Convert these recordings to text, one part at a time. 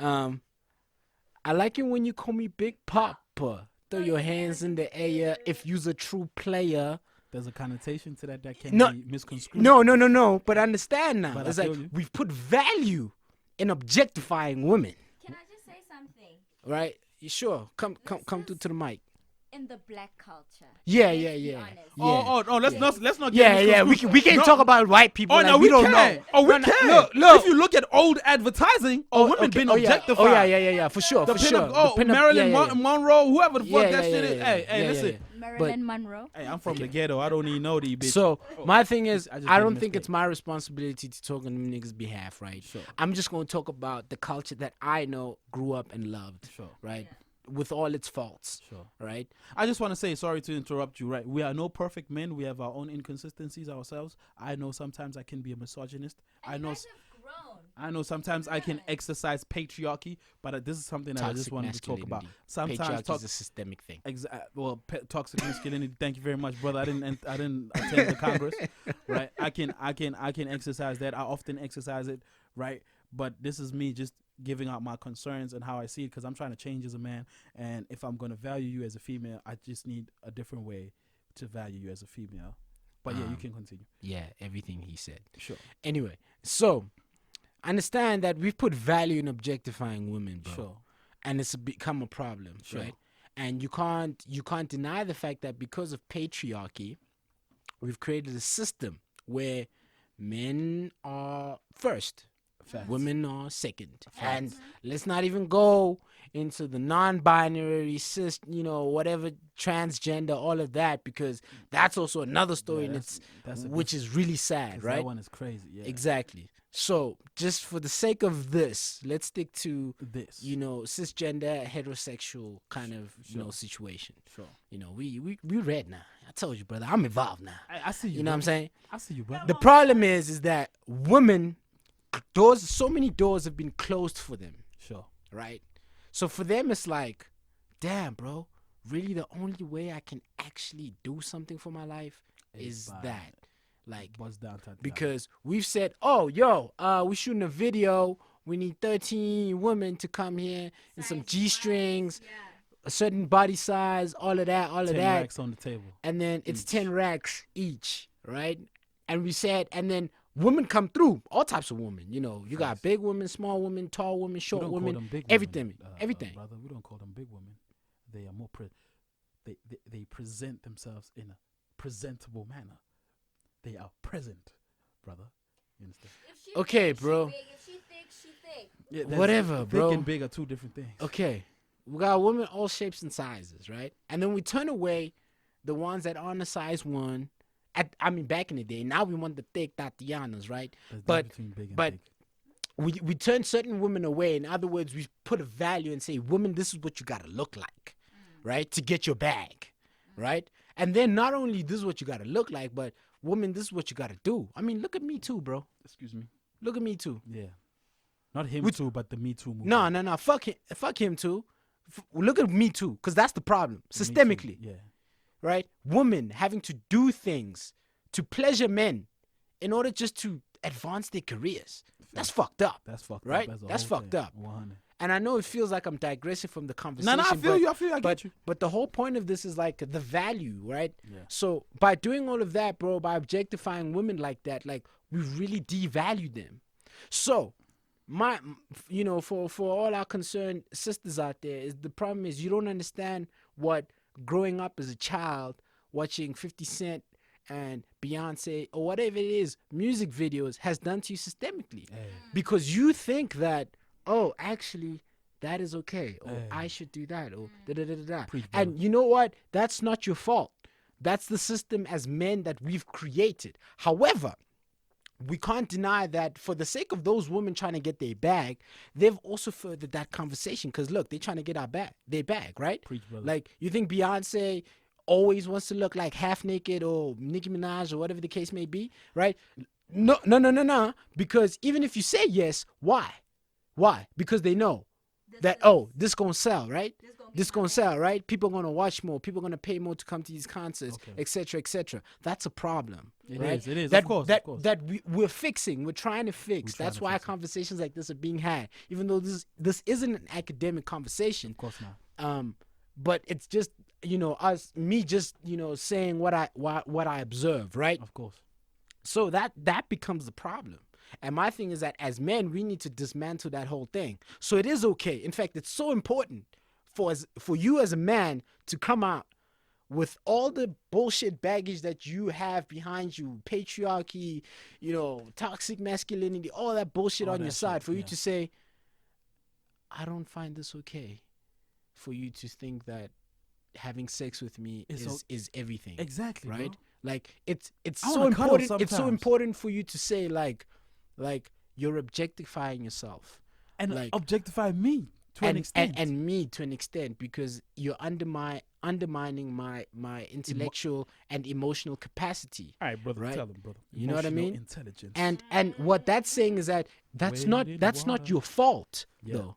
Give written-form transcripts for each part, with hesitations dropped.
I like it when you call me Big Papa. Throw your hands in the air if you's a true player. There's a connotation to that can No, be misconstrued. no. But understand now. But It's I like feel you. we've put value in objectifying women. Can I just say something? Right? You sure? Come through to the mic. In the black culture. Yeah. Honest. Oh, let's not Yeah. get We can't talk about white people. Oh like, no, we don't can. know. Oh, we No, can. look. If you look at old advertising, women been objectified. Oh yeah, for sure. The for pinup, sure. oh, The pinup- Marilyn yeah. Monroe, whoever the fuck Yeah, that yeah, shit yeah, is. yeah, Hey, yeah, listen. yeah. Marilyn Monroe. Hey, I'm from the ghetto. I don't even know these bitches. So my thing is, I just I made a don't think mistake. it's my responsibility to talk on them niggas' behalf, right? Sure. I'm just gonna talk about the culture that I know, grew up, and loved, Sure. right? With all its faults, Sure. right? I just want to say, sorry to interrupt you, right? We are no perfect men. We have our own inconsistencies ourselves. I know sometimes I can be a misogynist. And I know you guys have grown. I know sometimes I can exercise patriarchy, but this is something that I just Toxic wanted to talk about. masculinity. Sometimes Patriarchy is a systemic thing. Toxic masculinity. Thank you very much, brother. I didn't attend the Congress, right? I can exercise that. I often exercise it, right? But this is me just giving out my concerns and how I see it, because I'm trying to change as a man. And if I'm going to value you as a female, I just need a different way to value you as a female. But yeah, you can continue. Yeah, everything he said. Sure. Anyway, so understand that we've put value in objectifying women, bro. Sure. And it's become a problem, Sure. right? And you can't deny the fact that because of patriarchy, we've created a system where men are first, Facts. women are second. And let's not even go into the non-binary, cis, whatever, transgender, all of that, because that's also another story, and that's a which is really sad, 'Cause right? That one is crazy. Yeah. Exactly. So, just for the sake of this, let's stick to This. cisgender, heterosexual kind of situation. Sure. We read now. I told you, brother. I'm involved now. I see you. You know what I'm saying? I see you, brother. The problem is that women, so many doors have been closed for them, Sure. right? So for them, it's like, damn, bro. Really, the only way I can actually do something for my life is by that. Like, Buzz down to because we've said, oh, yo, we're shooting a video. We need 13 women to come here and some G-strings, a certain body size, all of that. 10 racks on the table. And then it's each. 10 racks each, right? And we said, and then women come through, all types of women. You got big women, small women, tall women, short women, everything, everything. Brother, we don't call them big women. They are more, they present themselves in a presentable manner. They are present, brother. You understand? If she Okay, thick, she bro. big. If she thick, she thick. Yeah, Whatever, thick bro. and big are two different things. Okay, we got women all shapes and sizes, right? And then we turn away the ones that aren't a size one. Back in the day. Now we want the thick Tatianas, right? There's But difference between big and but big. we turn certain women away. In other words, we put a value and say, women, this is what you gotta look like, right? To get your bag, right? And then not only this is what you gotta look like, but woman, this is what you gotta do. Look at me too, bro. Excuse me. Look at me too. Yeah. Not him too, but the Me Too movement. No. Fuck him too. Look at me too, because that's the problem. Me Too, Systemically, Yeah. right? Women having to do things to pleasure men in order just to advance their careers. That's fucked up. That's fucked right? up. That's fucked up. 100. And I know it feels like I'm digressing from the conversation. No, I feel you. I get you. But the whole point of this is like the value, right? Yeah. So by doing all of that, bro, by objectifying women like that, like we really devalue them. So for all our concerned sisters out there, is the problem is you don't understand what growing up as a child watching 50 Cent and Beyonce or whatever it is, music videos has done to you systemically. Hey. Because you think that, oh, actually, that is okay. Or Hey. I should do that. Or da-da-da-da-da. Preach, And brother. you know what? That's not your fault. That's the system as men that we've created. However, we can't deny that for the sake of those women trying to get their bag, they've also furthered that conversation. Because look, they're trying to get their bag, right? Preach, brother. Like, you think Beyonce always wants to look like half naked or Nicki Minaj or whatever the case may be, right? No. Because even if you say yes, why? Because they know that, oh, this gonna sell, right? this gonna sell, right? People are gonna watch more. People are gonna pay more to come to these concerts, Okay. etc., etc. That's a problem, It right? is, it is, That, of course, that, of course. that we're fixing. We're trying to fix. We're trying That's to why fix it. conversations like this are being had, even though this isn't an academic conversation. Of course not. But it's just me just saying what I observe, right? Of course. So that becomes the problem. And my thing is that as men, we need to dismantle that whole thing. So it is okay. In fact, it's so important for you as a man to come out with all the bullshit baggage that you have behind you, patriarchy, toxic masculinity, all that bullshit All on your that side, shit, for you yeah. to say, I don't find this okay. For you to think that having sex with me is everything. Exactly, right? bro. Like it's I so wanna cuddle important. It's so sometimes. important for you to say like you're objectifying yourself And like, objectify me to an extent. and me to an extent, because you're undermining my intellectual and emotional capacity. All right, brother, right? tell him, brother. You know what I Emotional mean? Intelligence. And what that's saying is that that's Wade in not water. your fault, Yeah. though,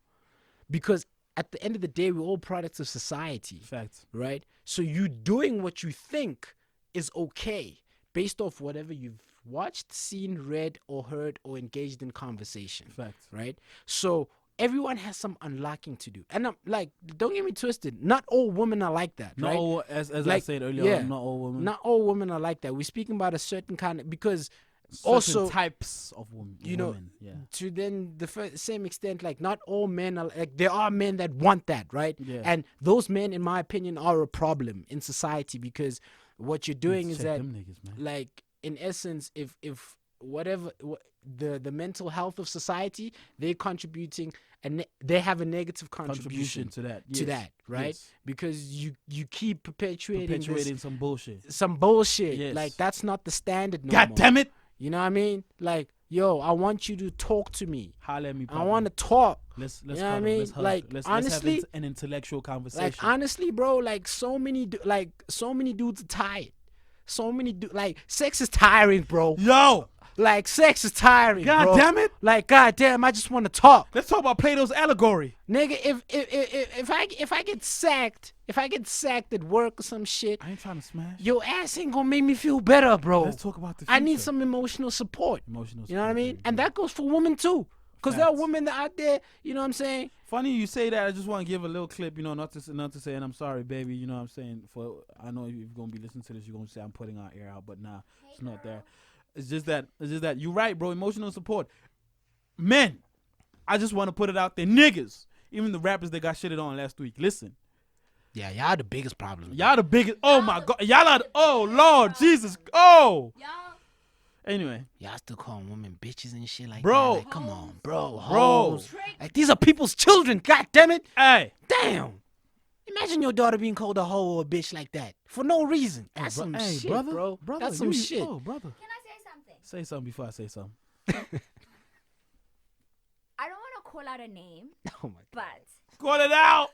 because at the end of the day, we're all products of society. Facts. Right? So you doing what you think is okay based off whatever you've watched, seen, read, or heard, or engaged in conversation. Facts. Right? So everyone has some unlocking to do. And I'm like, don't get me twisted. Not all women are like that. Not right? all, as I Like, said earlier, yeah. not all women. Not all women are like that. We're speaking about a certain kind of, because Certain also types of women. Yeah. to then the same extent, like not all men are like, there are men that want that, right? Yeah. And those men, in my opinion, are a problem in society, because what you're doing is Check that, them niggas, man. like, in essence, if the mental health of society, they're contributing, and they have a negative contribution to that. to Yes. that, right? Yes. Because you keep perpetuating Some bullshit. some bullshit. Yes. Like, that's not the standard no God more. damn it! You know what I mean? Like, yo, I want you to talk to me. Holla at me. I want to talk. Let's you know what I cuddle, mean? let's hug, Like, let's honestly, have an intellectual conversation. like, honestly, bro, like so many dudes are tired. So many like, sex is tiring, bro. Yo, Like, sex is tiring. God bro. damn it. Like, god damn, I just want to talk, let's talk about Plato's allegory. nigga. If I get sacked at work or some shit, I ain't trying to smash. your ass ain't gonna make me feel better, bro. Let's talk about the future. I need some emotional support. emotional. You know what I support, mean? baby. And that goes for women too. Because there are Facts. women out there, you know what I'm saying? Funny you say that. I just want to give a little clip, not to say, and I'm sorry, baby. You know what I'm saying? I know you're gonna be listening to this. You're gonna say I'm putting our ear out, but nah, it's not there. It's just that you're right, bro. Emotional support, men. I just want to put it out there, niggas. Even the rappers that got shitted on last week. Listen, Yeah, y'all the biggest problem. y'all the biggest. Oh my god, y'all are. Oh Lord Jesus. Oh. Y'all, Anyway, Y'all still calling women bitches and shit like Bro. that. Like, come on, bro. Bro. Hoes. Like, these are people's children. God damn it. hey. Damn. Imagine your daughter being called a hoe or a bitch like that for no reason. That's some hey, shit, brother, bro. brother, That's some shit. Oh, brother. can I say something? Say something before I say something. I don't want to call out a name, Oh my god. but Call it out.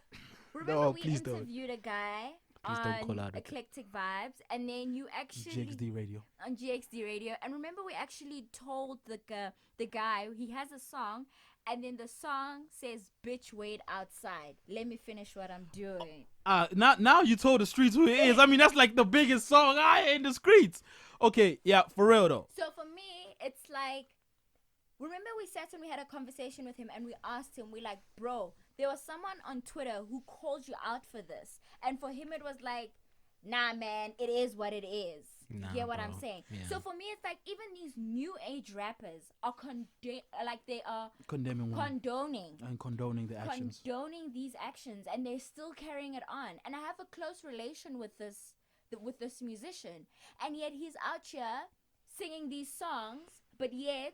remember No, we please don't. interviewed a guy Please don't call on out a- Eclectic Vibes, and then you actually JXD Radio. on GXD Radio, and remember we actually told the guy he has a song, and then the song says "Bitch, wait outside. Let me finish what I'm doing." Now you told the streets who it is. I mean, that's like the biggest song in the streets. Okay, yeah, for real though. So for me, it's like, remember we sat and we had a conversation with him, and we asked him, we like, bro, there was someone on Twitter who called you out for this, and for him it was like, nah, man, it is what it is. Nah, You get what bro. I'm saying? Yeah. So for me, it's like even these new age rappers are they are Condemning women condoning and condoning the actions. condoning these actions, and they're still carrying it on. And I have a close relation with this musician, and yet he's out here singing these songs, but yet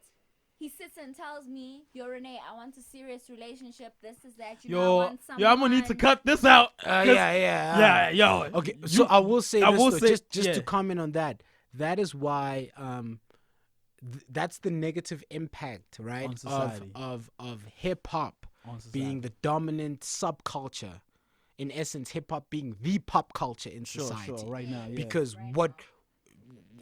he sits and tells me, "Yo, Renee, I want a serious relationship. This is that. You know, I Yo, want someone." I'm gonna need to cut this out. 'cause- Yeah. yo. Okay, so I will say I this, will though, say- just yeah. to comment on that. That is why that's the negative impact, right, On society. of hip hop On being the dominant subculture. In essence, hip hop being the pop culture in society. Sure, right now, yeah. Because what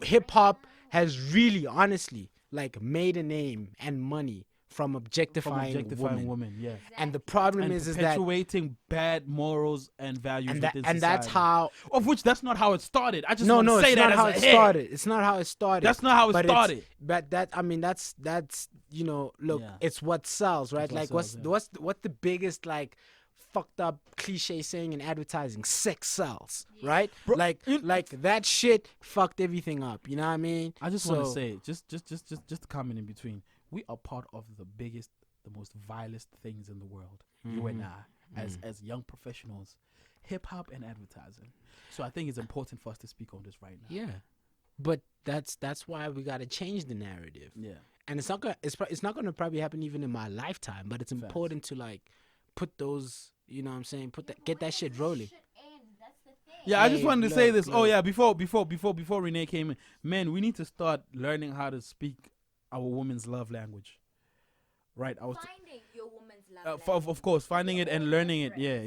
hip hop has really, honestly, like, made a name and money from objectifying, women. women. Yeah. And the problem And is that perpetuating bad morals and values within society. and that's how. Of which that's not how it started. I just No, want to no, say it's that not as how a it head. started. It's not how it started. That's not how it But started. But that, I mean, that's look, Yeah. it's what sells, right? It's what Like sells, what's the biggest like fucked up cliche saying in advertising? Sex sells, right? Bro, like that shit fucked everything up. You know what I mean? I just want to say, just to comment in between. We are part of the biggest, the most vilest things in the world. You and I, as young professionals, hip hop and advertising. So I think it's important for us to speak on this right now. Yeah, but that's why we got to change the narrative. Yeah. And it's not gonna probably happen even in my lifetime. But it's Facts. important to like put those. You know what I'm saying? Get that shit rolling. Yeah, I just Hey, wanted to say this. look. Oh yeah, before Renee came in, man, we need to start learning how to speak our woman's love language. Right, Finding your woman's love of course, finding it and learning it. Yeah.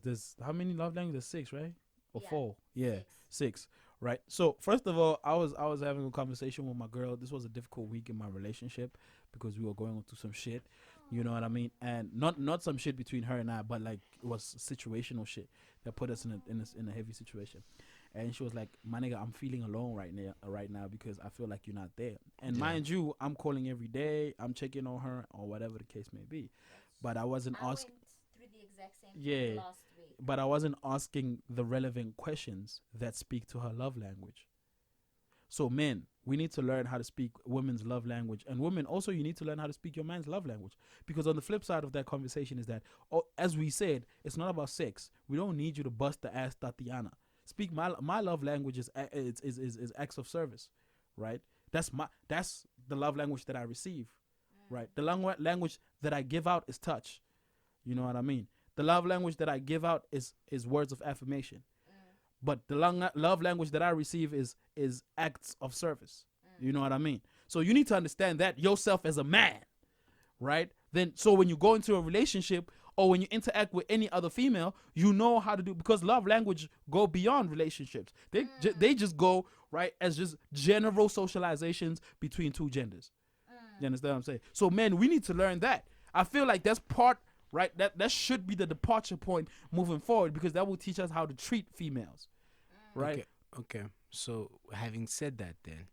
There's how many love languages? 6, right? Or 4? Yeah, 6. Right. So first of all, I was having a conversation with my girl. This was a difficult week in my relationship because we were going through some shit. You know what I mean? And not some shit between her and I, but like it was situational shit that put us in a heavy situation. And she was like, "My nigga, I'm feeling alone right now because I feel like you're not there." And mind you, I'm calling every day, I'm checking on her or whatever the case may be. But I wasn't asking. through the exact same thing last week. But I wasn't asking the relevant questions that speak to her love language. So men, we need to learn how to speak women's love language, and women also, you need to learn how to speak your man's love language. Because on the flip side of that conversation is that, as we said, it's not about sex. We don't need you to bust the ass Tatiana. Speak my love language is acts of service, right? That's the love language that I receive, right? The language that I give out is touch. You know what I mean? The love language that I give out is words of affirmation. But the love language that I receive is acts of service. You know what I mean? So you need to understand that yourself as a man, right? Then, so when you go into a relationship or when you interact with any other female, you know how to do, because love language go beyond relationships. They just go, right, as just general socializations between two genders. You understand what I'm saying? So men, we need to learn that. I feel like that's part, right? That should be the departure point moving forward, because that will teach us how to treat females, right? Okay. So having said that, then,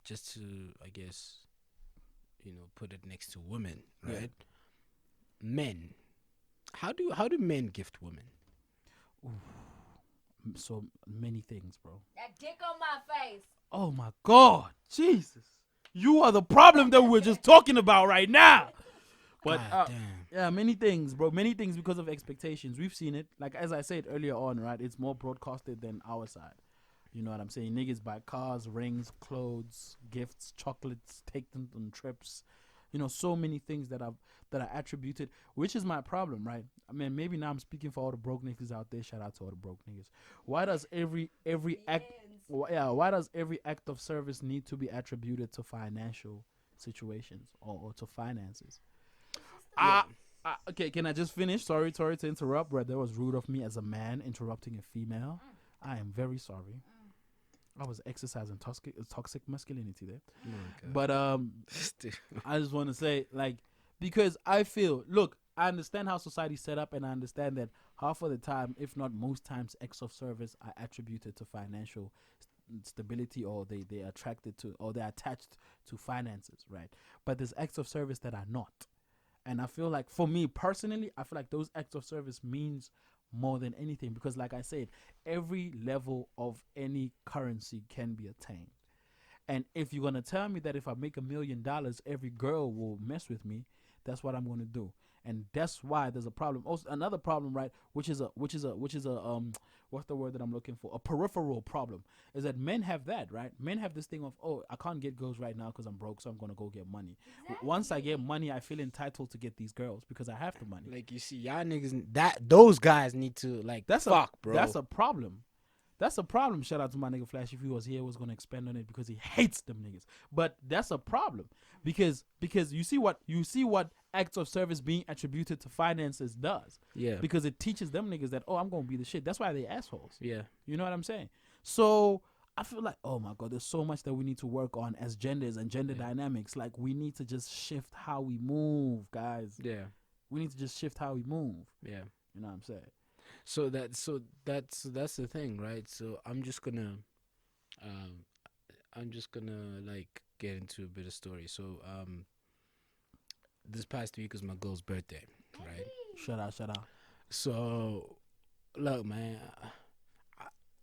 just to, I guess, put it next to women, right? Yeah. Men, how do men gift women? So many things, bro. That dick on my face. Oh my God, Jesus! You are the problem that we're just talking about right now. But God damn. yeah, many things, bro. Many things because of expectations. We've seen it. Like as I said earlier on, right? It's more broadcasted than our side. You know what I'm saying? Niggas buy cars, rings, clothes, gifts, chocolates, take them on trips. So many things that are attributed, which is my problem, right? I mean, maybe now I'm speaking for all the broke niggas out there. Shout out to all the broke niggas. Why does every act? Why does every act of service need to be attributed to financial situations or to finances? Okay, can I just finish? Sorry to interrupt, but that was rude of me as a man interrupting a female. I am very sorry. I was exercising toxic masculinity there. But I just want to say, like, because I feel, look, I understand how society's set up, and I understand that half of the time, if not most times, acts of service are attributed to financial stability, or they're attracted to, or they're attached to finances, right? But there's acts of service that are not. And I feel like, for me personally, I feel like those acts of service means more than anything, because like I said, every level of any currency can be attained. And if you're gonna tell me that if I make $1 million, every girl will mess with me, that's what I'm gonna do. And that's why there's a problem. Also, another problem, right? Which is a what's the word that I'm looking for? A peripheral problem is that men have that, right? Men have this thing of, oh, I can't get girls right now because I'm broke, so I'm gonna go get money. Exactly. Once I get money, I feel entitled to get these girls because I have the money. Like, you see, y'all niggas, those guys need to, like, bro. That's a problem. That's a problem. Shout out to my nigga Flash. If he was here, he was gonna expand on it because he hates them niggas. But that's a problem because you see what acts of service being attributed to finances does. Yeah. Because it teaches them niggas that, oh, I'm gonna be the shit. That's why they assholes. Yeah. You know what I'm saying? So I feel like, oh my God, there's so much that we need to work on as genders and gender dynamics. Like, we need to just shift how we move, guys. Yeah. We need to just shift how we move. Yeah. You know what I'm saying? So that's the thing, right? So I'm just gonna like get into a bit of story. So this past week was my girl's birthday, right? Shut out. So look, man,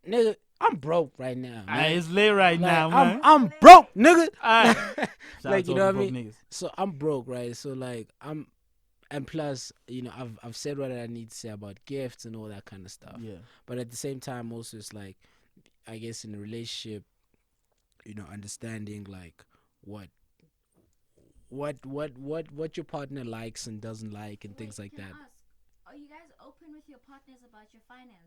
nigga, I'm broke right now, man. It's late right Like, now, man. I'm broke, nigga. Aight. Shout out Like, to you all know the what I broke mean? niggas. So I'm broke, right? So like and plus, you know, I've said what I need to say about gifts and all that kind of stuff. Yeah. But at the same time, also it's like, I guess in a relationship, you know, understanding like what your partner likes and doesn't like and things like Can I that. ask, are you guys open with your partners about your finances?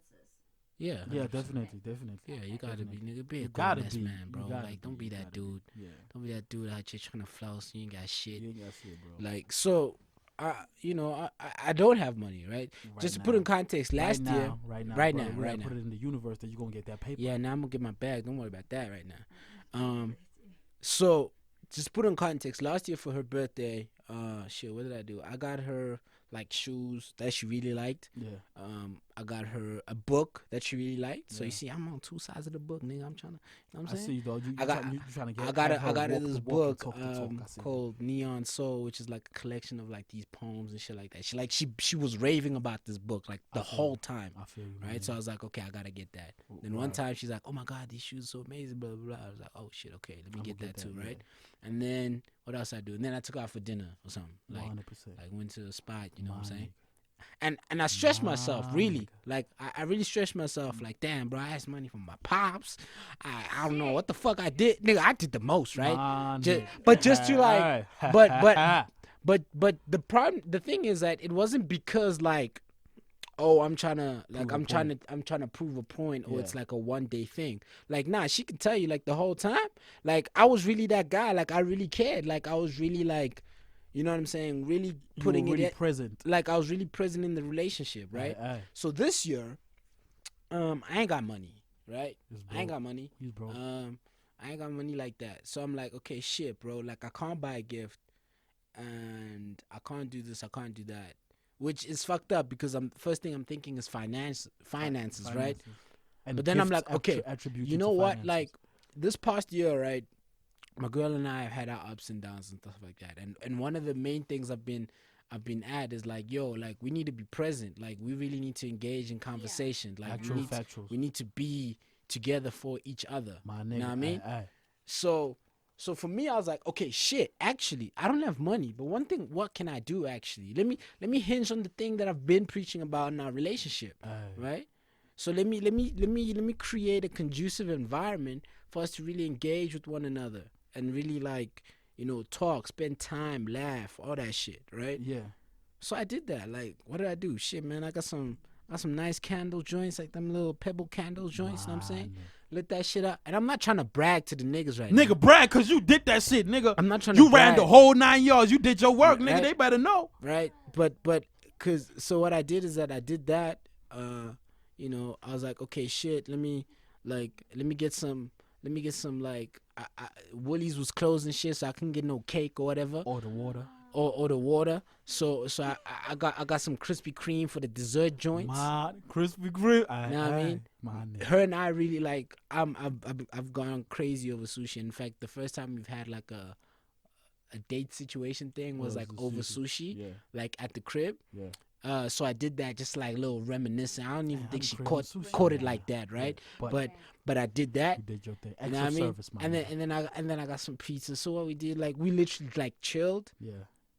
Yeah. Yeah, 100%. definitely. Yeah, you gotta be, nigga, be a You gotta grown-ass be. man, You bro. gotta Like, don't be. be You that gotta be. dude. Yeah. Don't be that dude out here trying to flouse. You ain't got shit. You ain't got shit, bro. Like, so, I don't have money, right? Just to put in context, last year, right now, right brother, now, we right gotta now. put it in the universe that you're gonna get that paper. yeah, now I'm gonna get my bag. Don't worry about that right now. So just put in context, last year for her birthday, shit, what did I do? I got her like shoes that she really liked. Yeah. I got her a book that she really liked. So you Yeah. see, I'm on two sides of the book, nigga. I'm trying to, you know what I I'm see saying? you, though. You I got- trying to get. I got have her walk this the walk and book talk the talk. I see you. called Neon Soul, which is like a collection of like these poems and shit like that. She was raving about this book like the I feel whole you. time. I feel you. Right, man. so I was like, okay, I gotta get that. Then one Right. time she's like, oh my god, these shoes are so amazing, blah blah blah. I was like, oh shit, okay, let me I'ma get that too, yeah. right? And then what else I do? And then I took her out for dinner or something, like 100%. went to a spot, you know what I'm My saying? And I stressed myself My really, nigga. like I really stressed myself, like damn, bro, I asked money from my pops. I don't know what the fuck I did, nigga. I did the most, right? My Ju- nigga. but just to like, Aight. but the thing is that it wasn't because like, oh, I'm trying to prove a point, or Yeah. it's like a one day thing. Like, nah, she can tell you like the whole time. Like, I was really that guy. Like, I really cared. Like, I was really like, you know what I'm saying? Really You putting were really it. present, Like, I was really present in the relationship, right? Aye. So this year, I ain't got money, right? He's I ain't broke. got money. He's broke. I ain't got money like that. So I'm like, okay, shit, bro. Like, I can't buy a gift, and I can't do this. I can't do that, which is fucked up because first thing I'm thinking is finances, right? And But then I'm gifts like, okay, attribute You to know what? finances. Like, this past year, right? My girl and I have had our ups and downs and stuff like that. And one of the main things I've been at is like, yo, like, we need to be present. Like, we really need to engage in conversation. Like, actual factuals. we need to be together for each other. My You nigga. know what I mean? Aye. So for me, I was like, okay, shit. Actually, I don't have money, but one thing, what can I do? Actually, let me hinge on the thing that I've been preaching about in our relationship, Aye. right? So let me create a conducive environment for us to really engage with one another and really, like, you know, talk, spend time, laugh, all that shit, right? Yeah. So I did that. Like, what did I do? Shit, man, I got some nice candle joints, like them little pebble candle joints. You know what I'm saying? Lit that shit up, and I'm not trying to brag to the niggas right now. Nigga, brag because you did that shit, nigga. I'm not trying You to ran brag. the whole 9 yards. You did your work, nigga. Right. They better know. Right, but so what I did is that I did that. You know, I was like, okay, shit. Let me get some like Woolies was closed and shit, so I couldn't get no cake or whatever, Or the water. or the water. So I got some Krispy Kreme for the dessert joints. My Krispy Kreme. Know what I mean? My nigga. Her and I really like. I've gone crazy over sushi. In fact, the first time we've had like a date situation thing was like the over sushi. sushi, Yeah. like at the crib. Yeah. So I did that just like a little reminiscent. I don't even Man, think I'm she craving caught sushi it now. like that, right? But But I did that. you did your thing. You know Extra what I mean? service, my And nigga. then I got some pizza. So what we did, like, we literally like chilled Yeah.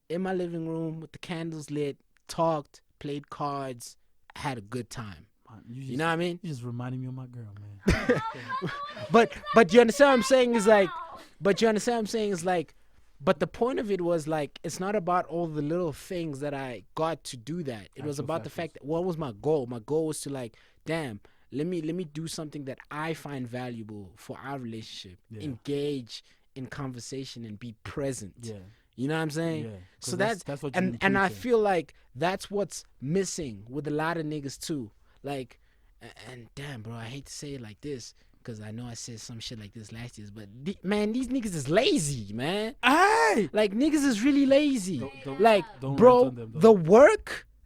in my living room with the candles lit, talked, played cards, had a good time. Man, You know what I mean? You just reminded me of my girl, man. But you understand what I'm saying is like, but the point of it was like, it's not about all the little things that I got to do that. It was Actual about the factors. fact that what was my goal? My goal was to like, damn, let me do something that I find valuable for our relationship. Yeah. Engage in conversation and be present. Yeah. You know what I'm saying? Yeah. So 'Cause that's what you've been and I preaching. feel like that's what's missing with a lot of niggas too. Like, and damn, bro, I hate to say it like this, because I know I said some shit like this last year, but man, these niggas is lazy, man. Hey, Like niggas is really lazy. Like, don't bro, rant on them, though.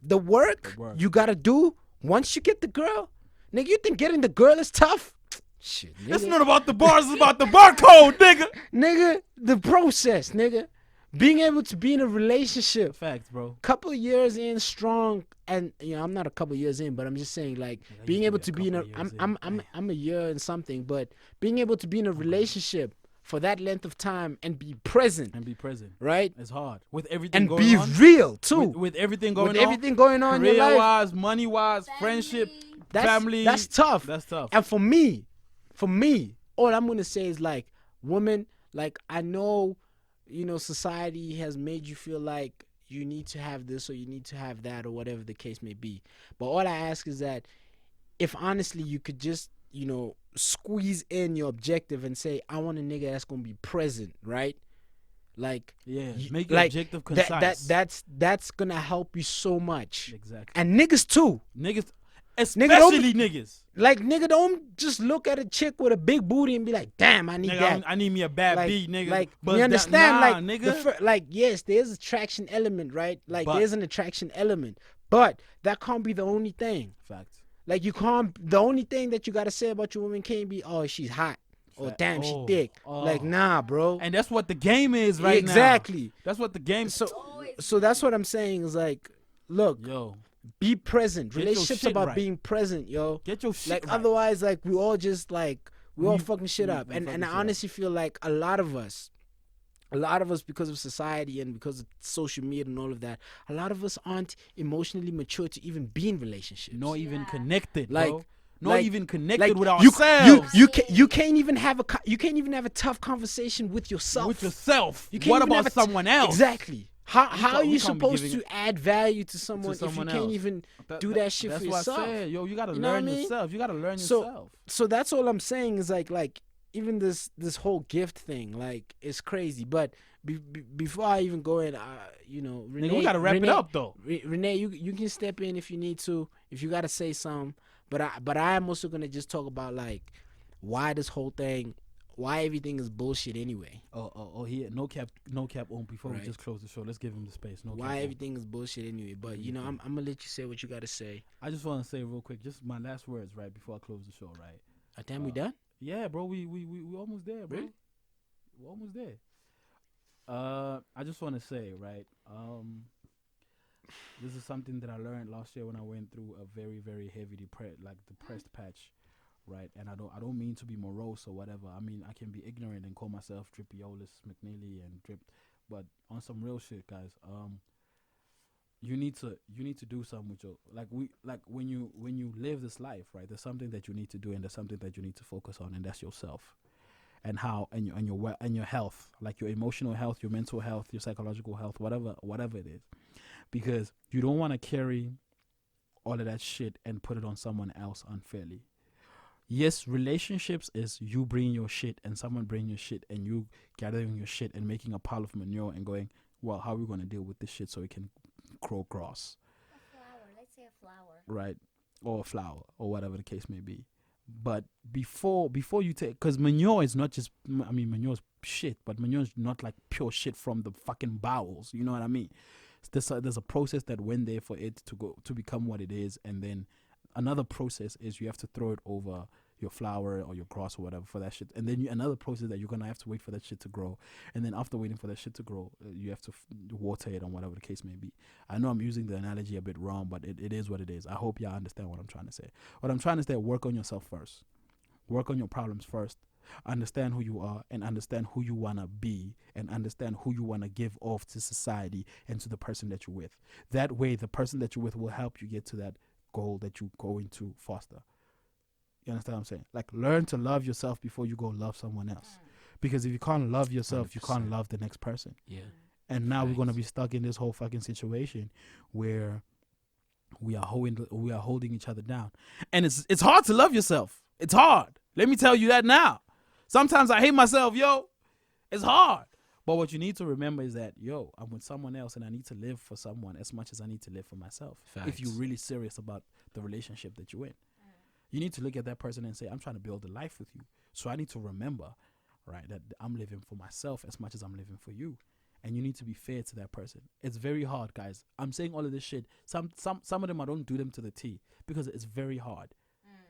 the work you gotta do once you get the girl. Nigga, you think getting the girl is tough? Shit, nigga. It's not about the bars, it's about the barcode, nigga. Nigga, the process, nigga. Being able to be in a relationship, Facts, bro. couple of years in strong, and I'm not a couple of years in, but I'm just saying, like, Yeah, being you able be to a be in a, couple of years I'm a year and something, but being able to be in a relationship for that length of time and be present, And be present. right? It's hard with everything And going be on. real too. With everything going With on. everything going on in your Career life, wise, money wise, friendship, family. that's tough. That's tough. And for me, all I'm gonna say is, like, women, like, I know, society has made you feel like you need to have this or you need to have that or whatever the case may be. But all I ask is that if honestly you could just, squeeze in your objective and say, I want a nigga that's gonna be present, right? Like, Yeah, you- make your like, objective concise. that's gonna help you so much. Exactly. And niggas too. Niggas, Nigga, don't- especially niggas. Like, nigga, don't just look at a chick with a big booty and be like, damn, I need Nigga, that. I need me a bad Like, beat, nigga. like, Buzz you that- understand? nah, Like, nigga. yes, there's attraction element, right? Like, But- there's an attraction element, but that can't be the only thing. Facts. Like, the only thing that you gotta say about your woman can't be, oh, she's hot, or damn, she Oh, thick. oh. Like, nah, bro. And that's what the game is right now. Exactly. That's what the game. So that's what I'm saying is, like, look, Yo, be present. Get your Relationships shit about right. being present, yo. get your shit Like, right. otherwise, like, we all just, like, we all We- fucking shit we- up. we And fucking I shit up. honestly feel like a lot of us, because of society and because of social media and all of that, a lot of us aren't emotionally mature to even be in relationships. Not even connected, Like- bro. Not like- even connected with you, ourselves. you can't even have a tough conversation with yourself. With yourself. You can't What even have about someone else? Exactly. How are we you can't be supposed giving to add value to someone if you someone can't else. even do that shit that's for what yourself? I said. Yo, you gotta You know what learn I mean? yourself. You gotta learn So- yourself. So that's all I'm saying is, like even this whole gift thing, like, it's crazy. But before I even go in, Renee, Nigga, we gotta wrap Renee, it up though. Renee, you can step in if you need to, if you gotta say something. But I am also gonna just talk about, like, why this whole thing, why everything is bullshit anyway. Oh, here, no cap on. Before we Right. just close the show, let's give him the space. No cap Why on. everything is bullshit anyway. But I'm gonna let you say what you gotta say. I just want to say real quick, just my last words, right, before I close the show, right? Damn, we done? Yeah, bro, we almost there, bro. Really? We're almost there. I just want to say, right, this is something that I learned last year when I went through a very, very heavy depressed patch, right? And I don't mean to be morose or whatever. I mean, I can be ignorant and call myself Drippiolis McNeely and Drip, but on some real shit, guys. You need to do something with your when you live this life, right? There's something that you need to do, and there's something that you need to focus on, and that's yourself, and your health, like your emotional health, your mental health, your psychological health, whatever it is, because you don't want to carry all of that shit and put it on someone else unfairly. Yes, relationships is you bringing your shit and someone bringing your shit and you gathering your shit and making a pile of manure and going, well, how are we going to deal with this shit so it can grow grass, A flower. Let's say a flower. right? Or a flower or whatever the case may be. But before you take, because manure is not just, I mean, manure is shit, but manure is not like pure shit from the fucking bowels. You know what I mean? There's a process that went there for it to become what it is, and then another process is you have to throw it over your flower or your grass or whatever for that shit, and then another process that you're gonna have to wait for that shit to grow, and then after waiting for that shit to grow, you have to water it on whatever the case may be. I know I'm using the analogy a bit wrong, but it is what it is. I hope y'all understand what I'm trying to say. What I'm trying to say, work on yourself first, work on your problems first, understand who you are and understand who you wanna be and understand who you wanna give off to society and to the person that you're with. That way, the person that you're with will help you get to that goal that you're going to foster. You understand what I'm saying? Like, learn to love yourself before you go love someone else. Because if you can't love yourself, you can't 100%. love the next person. Yeah. And now we're gonna Facts. be stuck in this whole fucking situation where we are holding each other down. And it's hard to love yourself. It's hard. Let me tell you that now. Sometimes I hate myself, yo. It's hard. But what you need to remember is that, yo, I'm with someone else and I need to live for someone as much as I need to live for myself. If you're Facts. really serious about the relationship that you're in. You need to look at that person and say, I'm trying to build a life with you. So I need to remember, right, that I'm living for myself as much as I'm living for you. And you need to be fair to that person. It's very hard, guys. I'm saying all of this shit. Some of them I don't do them to the T because it's very hard.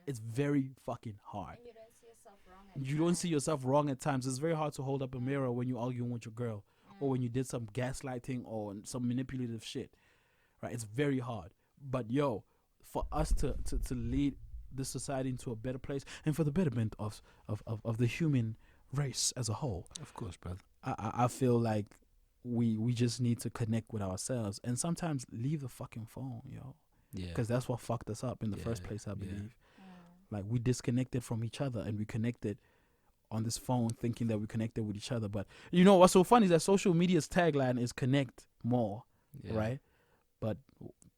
It's very fucking hard. And you don't see yourself wrong at You don't see yourself wrong at times. It's very hard to hold up a mirror when you're arguing with your girl or when you did some gaslighting or some manipulative shit. Right? It's very hard. But yo, for us to lead this society into a better place and for the betterment of the human race as a whole, Of course, brother. I feel like we just need to connect with ourselves and sometimes leave the fucking phone, yo. Yeah. Because that's what fucked us up in the first place, I yeah. believe. Like, we disconnected from each other and we connected on this phone thinking that we connected with each other. But you know what's so funny is that social media's tagline is connect more, right? But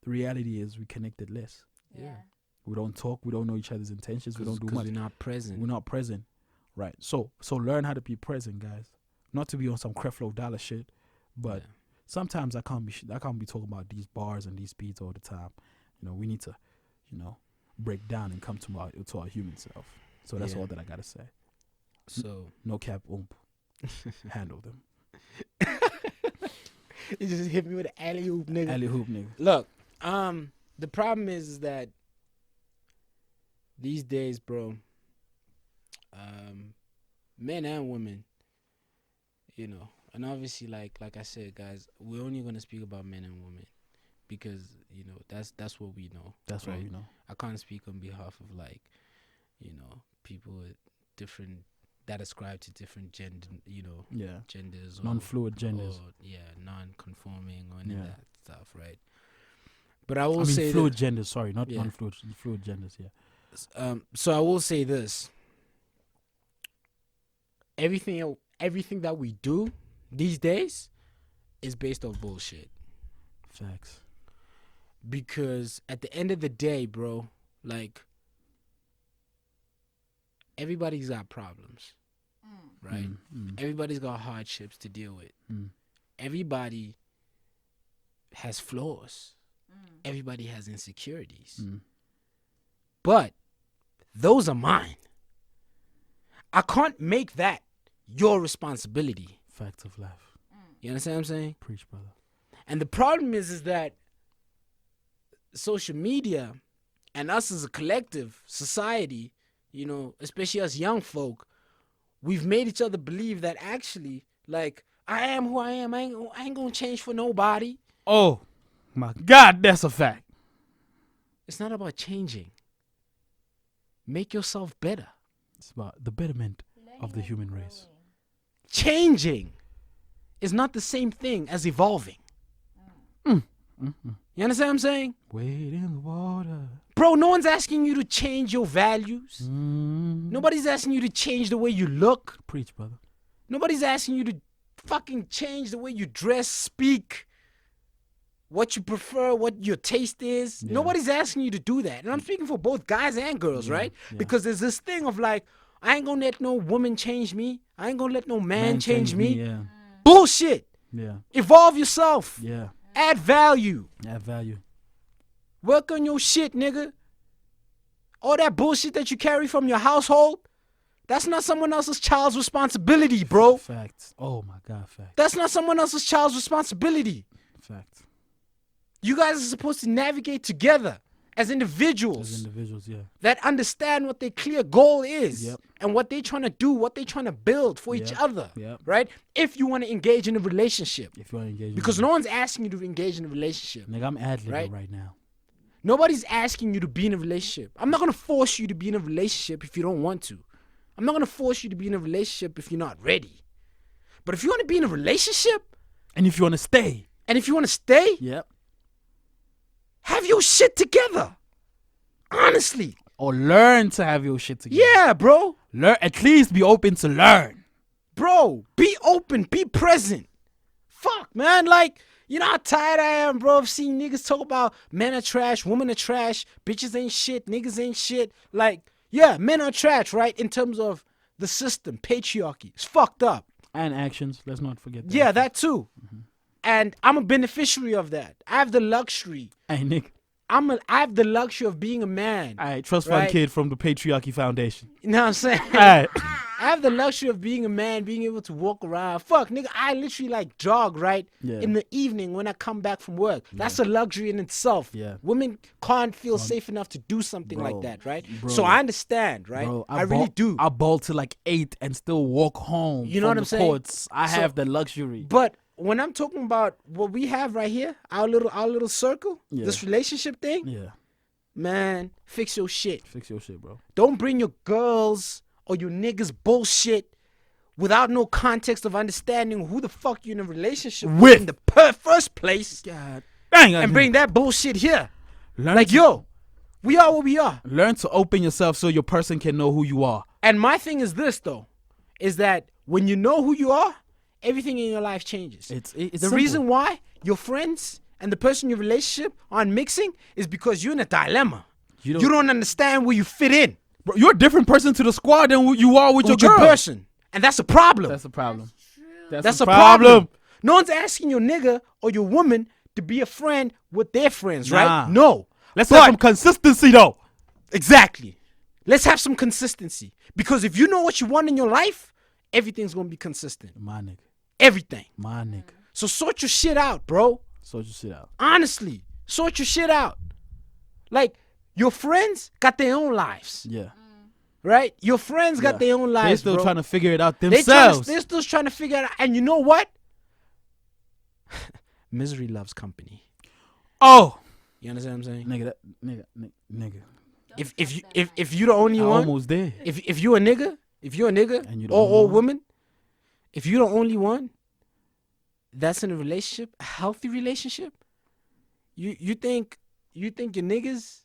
the reality is we connected less. Yeah. We don't talk. We don't know each other's intentions. We don't do much. We're not present. We're not present, right? So learn how to be present, guys. Not to be on some Creflo Dollar shit, but sometimes I can't be talking about these bars and these beats all the time. You know, we need to, break down and come to our human self. So that's all that I gotta say. So No cap, handle them. you just hit me with an alley oop, nigga. Alley hoop, nigga. Look, the problem is that these days, bro, men and women, and obviously, like I said, guys, we're only gonna speak about men and women because that's what we know. That's right? what we know. I can't speak on behalf of people with different that ascribe to different genders, or Non-fluid genders. or non-conforming or any Yeah. of that stuff, right? But I will say fluid genders. Sorry, not Yeah. non-fluid. Fluid genders. Yeah. So I will say this: everything that we do these days is based off bullshit. Facts. Because at the end of the day, bro, like, everybody's got problems, right? Everybody's got hardships to deal with. Everybody has flaws. Everybody has insecurities. But those are mine. I can't make that your responsibility. Facts of life. You understand what I'm saying? Preach, brother. And the problem is that social media and us as a collective society, especially us young folk, we've made each other believe that actually, like, I am who I am. I ain't gonna change for nobody. Oh, my God, that's a fact. It's not about changing. Make yourself better. It's about the betterment of the human race. Changing is not the same thing as evolving. You understand what I'm saying? Wade in the water. Bro, no one's asking you to change your values. Nobody's asking you to change the way you look. Preach, brother. Nobody's asking you to fucking change the way you dress, speak, what you prefer, what your taste is. Yeah. Nobody's asking you to do that. And I'm speaking for both guys and girls, right? Yeah. Because there's this thing of like, I ain't gonna let no woman change me. I ain't gonna let no man change me. Yeah. Bullshit. Yeah. Evolve yourself. Yeah. Add value. Add value. Work on your shit, nigga. All that bullshit that you carry from your household, that's not someone else's child's responsibility, bro. Facts. Oh my God, facts. That's not someone else's child's responsibility. Facts. You guys are supposed to navigate together as individuals, Yeah. that understand what their clear goal is. Yep. And what they're trying to do, what they're trying to build for each Yep. other, Yep. right? If you want to engage in a relationship. If you want to engage. Because no one's asking you to engage in a relationship. Nigga, I'm ad-libbing Right? right now. Nobody's asking you to be in a relationship. I'm not going to force you to be in a relationship if you don't want to. I'm not going to force you to be in a relationship if you're not ready. But if you want to be in a relationship, And if you want to stay. and if you want to stay, Yep. have your shit together. Honestly. Or learn to have your shit together. Yeah, bro. Learn. At least be open to learn. Bro, be open, be present. Fuck, man. Like, you know how tired I am, bro, of seeing niggas talk about men are trash, women are trash, bitches ain't shit, niggas ain't shit. Like, yeah, men are trash, right? In terms of the system, patriarchy. It's fucked up. And actions. Let's not forget that. Yeah, that too. And I'm a beneficiary of that. I have the luxury. Hey, Nick. I have the luxury of being a man. All right, trust fund Right. kid from the Patriarchy Foundation. You know what I'm saying? All right. I have the luxury of being a man, being able to walk around. Fuck, nigga, I literally like jog, right? Yeah. In the evening when I come back from work. That's a luxury in itself. Yeah. Women can't feel safe enough to do something Bro, like that, right? bro. So I understand, right? Bro, I really do. I ball till like 8 and still walk home. You know from what the I'm saying? courts. I So- have the luxury. But when I'm talking about what we have right here, our little circle, Yeah. this relationship thing, Yeah. man, fix your shit. Fix your shit, bro. Don't bring your girls or your niggas bullshit without no context of understanding who the fuck you're in a relationship with in the first place, God dang. and bring that bullshit here. learn Like, to, yo, we are what we are. learn to open yourself so your person can know who you are. And my thing is this, though, is that when you know who you are, everything in your life changes. It's The simple. reason why your friends and the person in your relationship aren't mixing is because you're in a dilemma. You You don't understand where you fit in Bro, you're a different person to the squad than who you are with your with your girl. person. And that's a problem. That's the problem. True. That's the a problem. No one's asking your nigga or your woman to be a friend with their friends, Nah. right? No. Let's But- have some consistency though. Exactly. Let's have some consistency. Because if you know what you want in your life, everything's going to be consistent. My nigga. Everything. My nigga. So sort your shit out, bro. Sort your shit out. Honestly, sort your shit out. Like, your friends got their own lives, Yeah. right? Your friends got Yeah. their own lives, They're still bro. trying to figure it out They're themselves. still trying to figure it out. And you know what? Misery loves company. Oh, You understand what I'm saying? nigga, nigga. If you the only I one, almost there. if you a nigga, And you the or only one? woman, if you the only one that's in a relationship, a healthy relationship, you think your niggas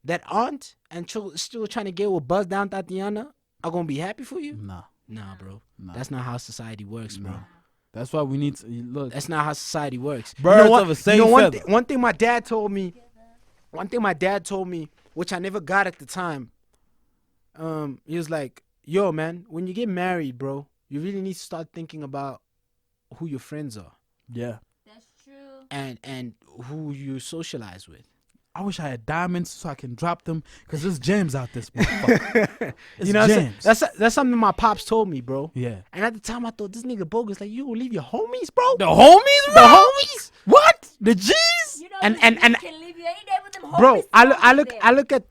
that aren't and still trying to get with Buzz Down Tatiana are gonna be happy for you? Nah, Nah, bro. nah. That's not how society works, bro. Nah. That's why we need to look. That's not how society works. Birds of the same feather. One thing my dad told me, which I never got at the time, he was like, yo, man, when you get married, bro, you really need to start thinking about who your friends are Yeah. That's true. and who you socialize with. I wish I had diamonds so I can drop them because there's gems out this motherfucker. It's You know what I'm gems. saying? That's something my pops told me, bro. Yeah. And at the time, I thought this nigga bogus. Like, you gonna leave your homies, bro? The homies, bro? The homies? What? The G's? You know, And- these and- and- bitches can leave you any day with them Bro, homies I still look there. I look at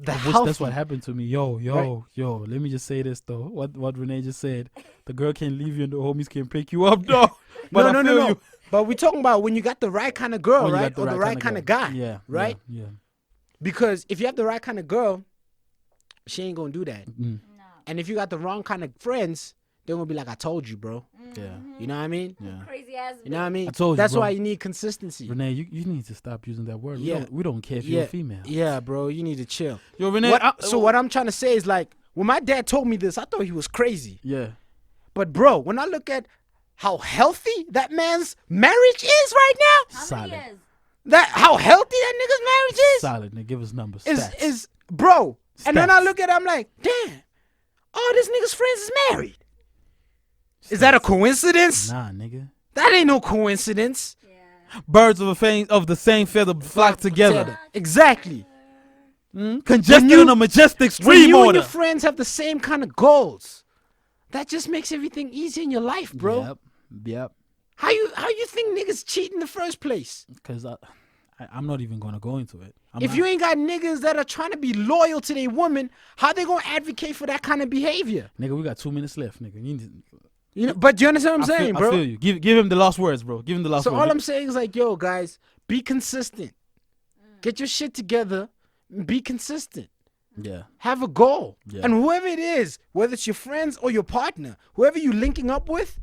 the I wish healthy. that's what happened to me. Yo. Right. Let me just say this though. What Renee just said. The girl can leave you and the homies can pick you up, though. But I feel you. But we're talking about when you got the right kind of girl, When you right? got Or the right kind of guy. Yeah. right? Yeah. Because if you have the right kind of girl, she ain't gonna do that. Mm. No. And if you got the wrong kind of friends, they're gonna be like, I told you, bro. Yeah. You know what I mean? Yeah. Crazy ass. You know what I mean? I told you, That's bro. why you need consistency. Renee, you need to stop using that word. Yeah. We don't care if you're a female. Yeah, bro, you need to chill. Yo, Renee. What I'm trying to say is like, when my dad told me this, I thought he was crazy. Yeah. But bro, when I look at how healthy that man's marriage is right now, How Solid. many years? that how healthy that nigga's marriage is, Solid. Now give us numbers. is Stats. is bro. And then I Stats. look at it, I'm like, damn, all this nigga's friends is married. Is that a coincidence? Nah, nigga. That ain't no coincidence. Yeah. Birds of the same feather flock together. Exactly. Congested you- in a majestic When stream you and order. your friends have the same kind of goals, that just makes everything easy in your life, bro. Yep. How you think niggas cheat in the first place? Because I'm not even gonna go into it. If you ain't got niggas that are trying to be loyal to their woman, how they gonna advocate for that kind of behavior? nigga, we got 2 minutes left, nigga. You need to, You know, but you understand what I'm I saying, feel, bro? I feel you. Give him the last words, bro. Give him the last So words. all I'm saying is like, yo, guys, be consistent. Get your shit together. Be consistent. Yeah. Have a goal. Yeah. And whoever it is, whether it's your friends or your partner, whoever you linking up with,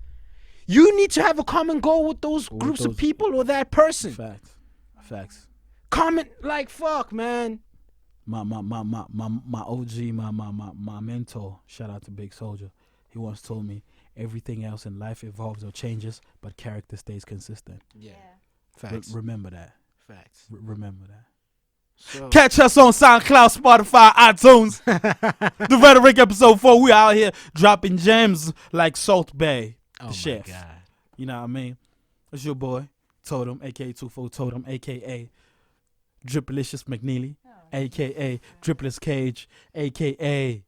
you need to have a common goal with those With groups of those- people or that person. Facts. Comment like fuck, man. My OG, my mentor, shout out to Big Soldier. He once told me everything else in life evolves or changes, but character stays consistent. Yeah. Yeah. Facts. Remember that. Facts. Remember that. So, Catch us on SoundCloud, Spotify, iTunes. The Rhetoric episode 4. We out here dropping gems like Salt Bay, oh the chef. my God. You know what I mean? It's your boy, Totem, a.k.a. 24 Totem, a.k.a. Dripalicious McNeely, Oh, aka Dripless Cage, aka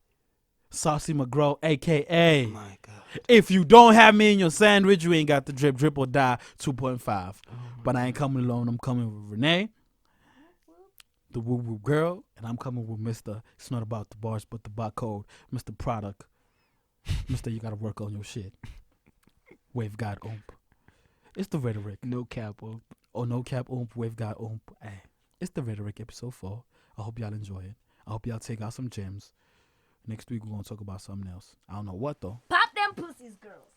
Saucy McGraw, aka My God. if you don't have me in your sandwich, you ain't got the drip or die 2.5. But I ain't coming alone. I'm coming with Renee, the woo woo girl, and I'm coming with Mr. It's not about the bars, but the barcode, Mr. Product. Mr. You gotta work on your shit. Wave God Oomp. It's the rhetoric. No cap. Oh. Oh, no cap Oomp, Wave God Oomp. Hey, it's the rhetoric episode 4. I hope y'all enjoy it. I hope y'all take out some gems. Next week we're gonna talk about something else. I don't know what though. pop them pussies, girls.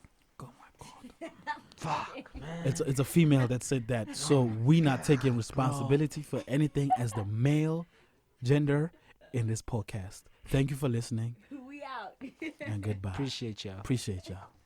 Oh my God. Fuck, man. It's a female that said that. So we not taking responsibility for anything as the male gender in this podcast. Thank you for listening We out. and goodbye. Appreciate y'all. Appreciate y'all.